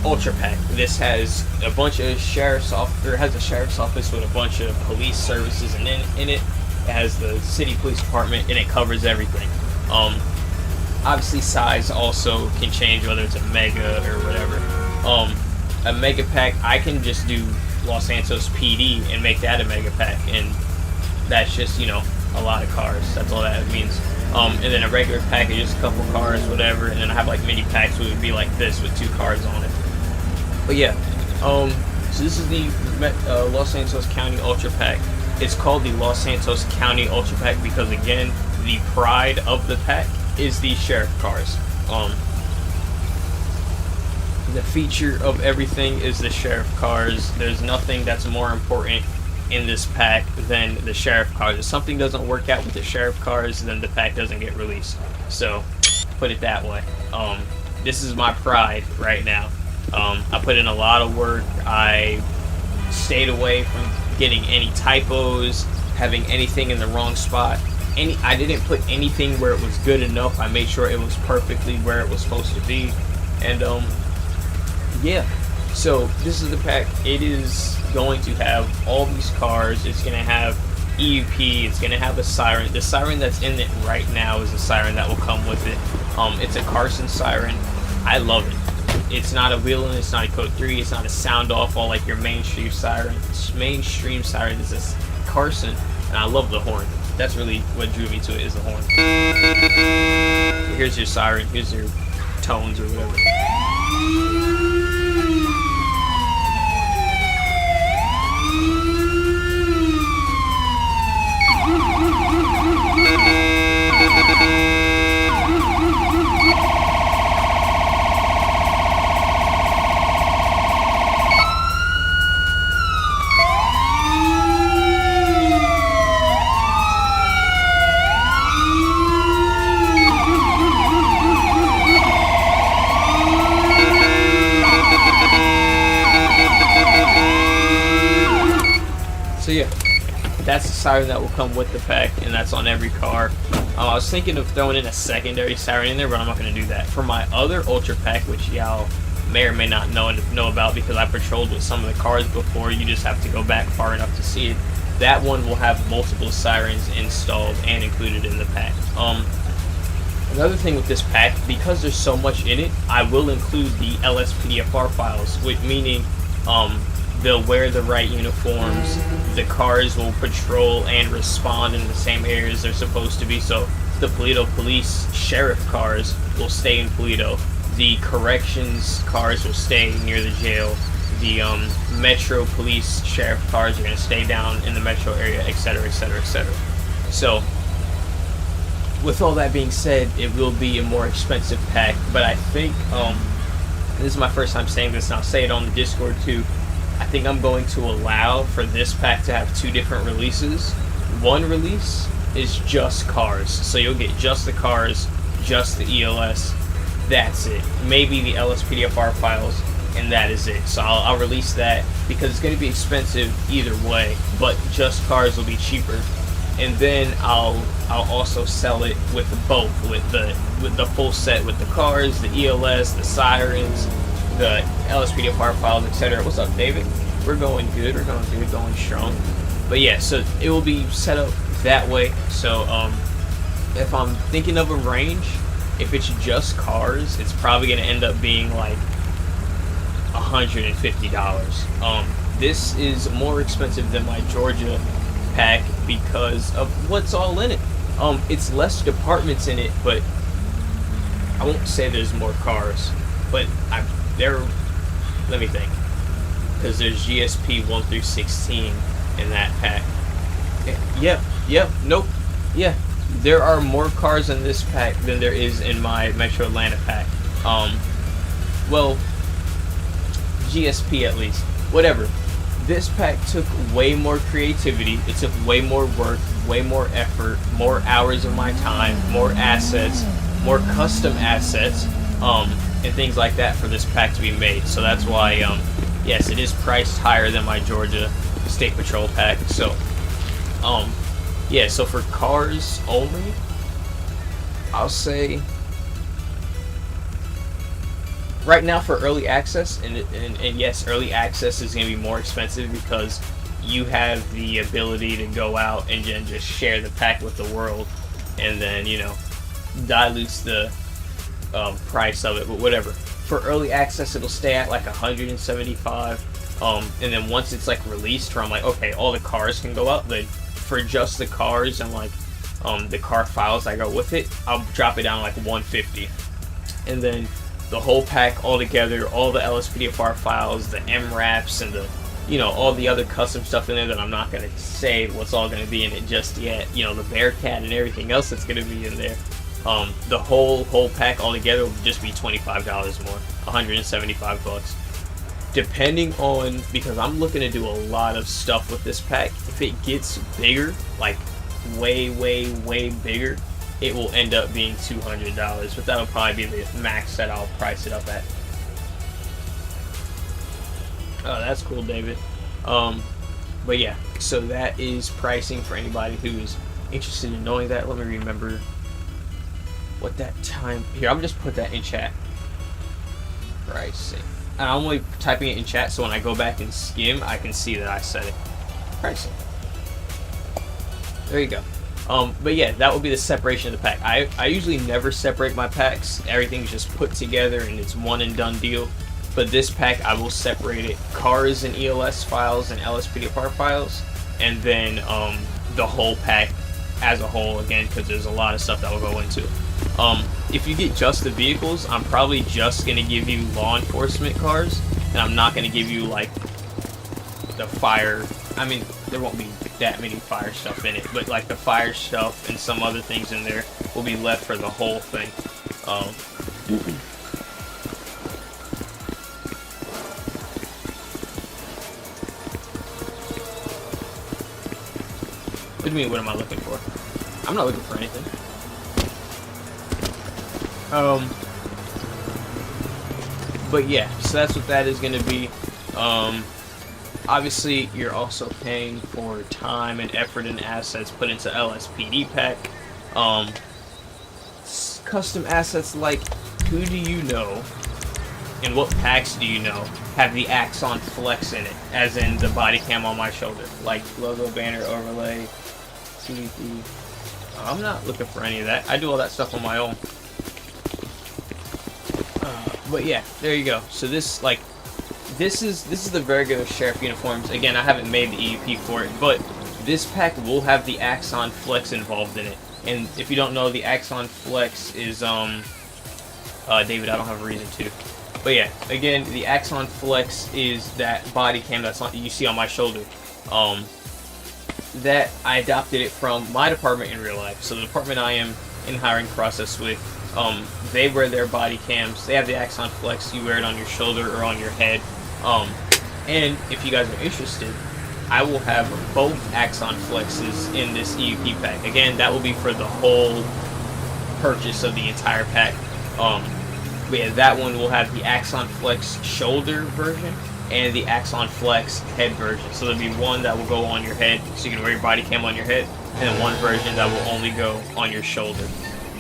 Speaker 1: Ultra Pack. This has a bunch of sheriff's office with a bunch of police services, and then in it has the city police department, and it covers everything. Obviously size also can change, whether it's a mega or whatever. A mega pack, I can just do Los Santos PD and make that a mega pack, and that's just, you know, a lot of cars. That's all that means. And then a regular pack is just a couple cars, whatever, and then I have like mini packs which would be like this with 2 cars on it. But yeah, so this is the Los Santos County Ultra Pack. It's called the Los Santos County Ultra Pack because, again, the pride of the pack is the sheriff cars. The feature of everything is the sheriff cars. There's nothing that's more important in this pack than the sheriff cars. If something doesn't work out with the sheriff cars, then the pack doesn't get released. So, put it that way. This is my pride right now. I put in a lot of work. I stayed away from getting any typos, having anything in the wrong spot. I didn't put anything where it was good enough. I made sure it was perfectly where it was supposed to be. And yeah, so this is the pack. It is going to have all these cars. It's going to have EUP. It's going to have a siren. The siren that's in it right now is a siren that will come with it. It's a Carson siren. I love it. It's not a Wheeling, it's not a Code 3, it's not a sound off all like your mainstream siren. Mainstream siren is this Carson, and I love the horn. That's really what drew me to it, is the horn. Here's your siren, here's your tones or whatever. So yeah, that's the siren that will come with the pack, and that's on every car. I was thinking of throwing in a secondary siren in there, but I'm not going to do that. For my other Ultra Pack, which y'all may or may not know about because I patrolled with some of the cars before, you just have to go back far enough to see it. That one will have multiple sirens installed and included in the pack. Another thing with this pack, because there's so much in it, I will include the LSPDFR files, which meaning they'll wear the right uniforms, the cars will patrol and respond in the same areas they're supposed to be. So the Paleto police sheriff cars will stay in Paleto, the corrections cars will stay near the jail, the Metro Police Sheriff cars are going to stay down in the Metro area, etc., etc., etc. So, with all that being said, it will be a more expensive pack, but I think, this is my first time saying this, and I'll say it on the Discord too, I think I'm going to allow for this pack to have 2 different releases. One release is just cars, so you'll get just the cars, just the ELS, that's it. Maybe the LSPDFR files, and that is it. So I'll release that, because it's going to be expensive either way, but just cars will be cheaper. And then I'll also sell it with both, with the full set, with the cars, the ELS, the sirens, the LSPDFR files, etc. What's up, David? We're going good. We're going good, going strong. But yeah, so it will be set up that way. So if I'm thinking of a range, if it's just cars, it's probably going to end up being like $150. This is more expensive than my Georgia pack because of what's all in it. It's less departments in it, but I won't say there's more cars, but let me think, because there's GSP 1 through 16 in that pack. Nope, there are more cars in this pack than there is in my Metro Atlanta pack. Well, GSP at least, whatever. This pack took way more creativity, it took way more work, way more effort, more hours of my time, more assets, more custom assets, and things like that for this pack to be made. So that's why, yes, it is priced higher than my Georgia State Patrol pack. So, yeah, so for cars only, I'll say, right now for early access, and yes, early access is going to be more expensive because you have the ability to go out and just share the pack with the world, and then, you know, dilutes the price of it, but whatever. For early access, it'll stay at like 175, and then once it's like released, where I'm like, okay, all the cars can go out, but for just the cars and like the car files that go with it, I'll drop it down to like 150, and then the whole pack all together, all the LSPDFR files, the MRAPs, and the, you know, all the other custom stuff in there that I'm not going to say what's all going to be in it just yet, you know, the Bearcat and everything else that's going to be in there. The whole pack all together will just be $25 more, 175 bucks. Depending on, because I'm looking to do a lot of stuff with this pack, if it gets bigger, like way bigger, it will end up being $200, but that'll probably be the max that I'll price it up at. Oh, that's cool, David. But yeah, so that is pricing for anybody who is interested in knowing that. Let me remember what that time. Here, I'll just put that in chat. Pricing. And I'm only typing it in chat, so when I go back and skim, I can see that I said it. Pricing. There you go. But yeah, that will be the separation of the pack. I usually never separate my packs. Everything's just put together and it's one and done deal. But this pack, I will separate it. Cars and ELS files and LSPDFR files. And then the whole pack as a whole, again, because there's a lot of stuff that will go into it. If you get just the vehicles, I'm probably just going to give you law enforcement cars. And I'm not going to give you, like, the fire. I mean, there won't be that many fire stuff in it, but like the fire stuff and some other things in there will be left for the whole thing. What do you mean, what am I looking for? I'm not looking for anything. But yeah, so that's what that is going to be. Obviously, you're also paying for time and effort and assets put into LSPD pack. Custom assets like, who do you know and what packs do you know have the Axon Flex in it, as in the body cam on my shoulder, like logo, banner, overlay, CDP. I'm not looking for any of that. I do all that stuff on my own. But yeah, there you go. So this, like, this is the regular sheriff uniforms. Again, I haven't made the EUP for it, but this pack will have the Axon Flex involved in it. And if you don't know, the Axon Flex is David, I don't have a reason to. But yeah, again, the Axon Flex is that body cam that's on, you see on my shoulder. That I adopted it from my department in real life. So the department I am in hiring process with, they wear their body cams. They have the Axon Flex. You wear it on your shoulder or on your head. And if you guys are interested, I will have both Axon Flexes in this EUP pack. Again, that will be for the whole purchase of the entire pack. But yeah, that one will have the Axon Flex shoulder version and the Axon Flex head version. So there'll be one that will go on your head, so you can wear your body cam on your head, and then one version that will only go on your shoulder.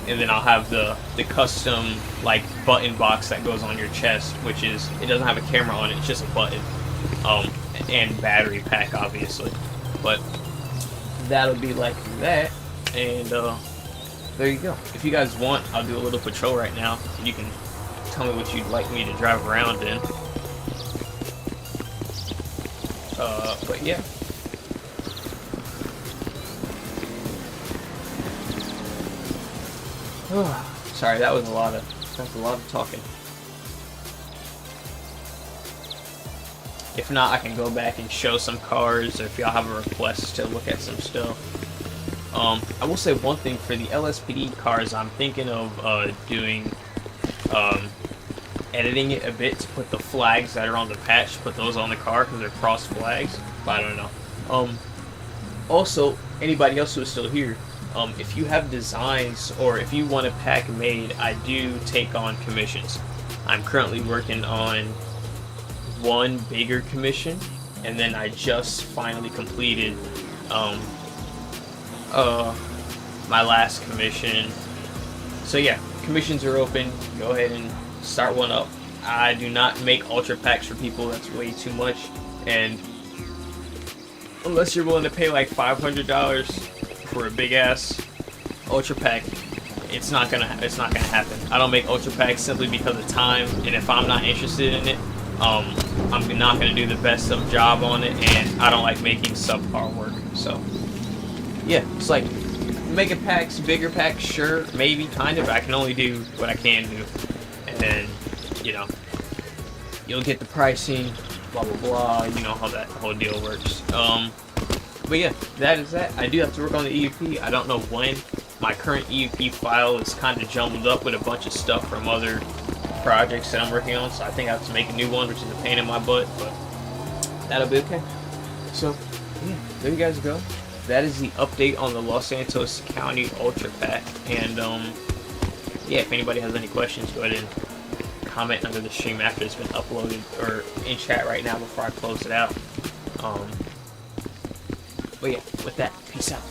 Speaker 1: And then I'll have the custom like button box that goes on your chest, which is, it doesn't have a camera on it, it's just a button. And battery pack, obviously. But that'll be like that, and there you go. If you guys want, I'll do a little patrol right now. You can tell me what you'd like me to drive around in. But yeah. Sorry, that was a lot of talking. If not, I can go back and show some cars, or if y'all have a request to look at some stuff. I will say one thing for the LSPD cars, I'm thinking of doing editing it a bit to put the flags that are on the patch, put those on the car because they're cross flags. But I don't know. Also, anybody else who is still here, if you have designs or if you want a pack made, I do take on commissions. I'm currently working on one bigger commission, and then I just finally completed my last commission. So yeah, commissions are open. Go ahead and start one up. I do not make ultra packs for people. That's way too much, and unless you're willing to pay like $500 for a big ass ultra pack, it's not gonna happen. I don't make ultra packs simply because of time, and if I'm not interested in it, I'm not gonna do the best of job on it, and I don't like making subpar work. So yeah, it's like making packs, bigger packs, sure, maybe, kind of. I can only do what I can do, and then, you know, you'll get the pricing, blah blah blah. You know how that whole deal works. But yeah, that is that. I do have to work on the EUP. I don't know when. My current EUP file is kind of jumbled up with a bunch of stuff from other projects that I'm working on, so I think I have to make a new one, which is a pain in my butt, but that'll be okay. So yeah, there you guys go. That is the update on the Los Santos County Ultra Pack, and yeah, if anybody has any questions, go ahead and comment under the stream after it's been uploaded, or in chat right now before I close it out. But yeah, with that, peace out.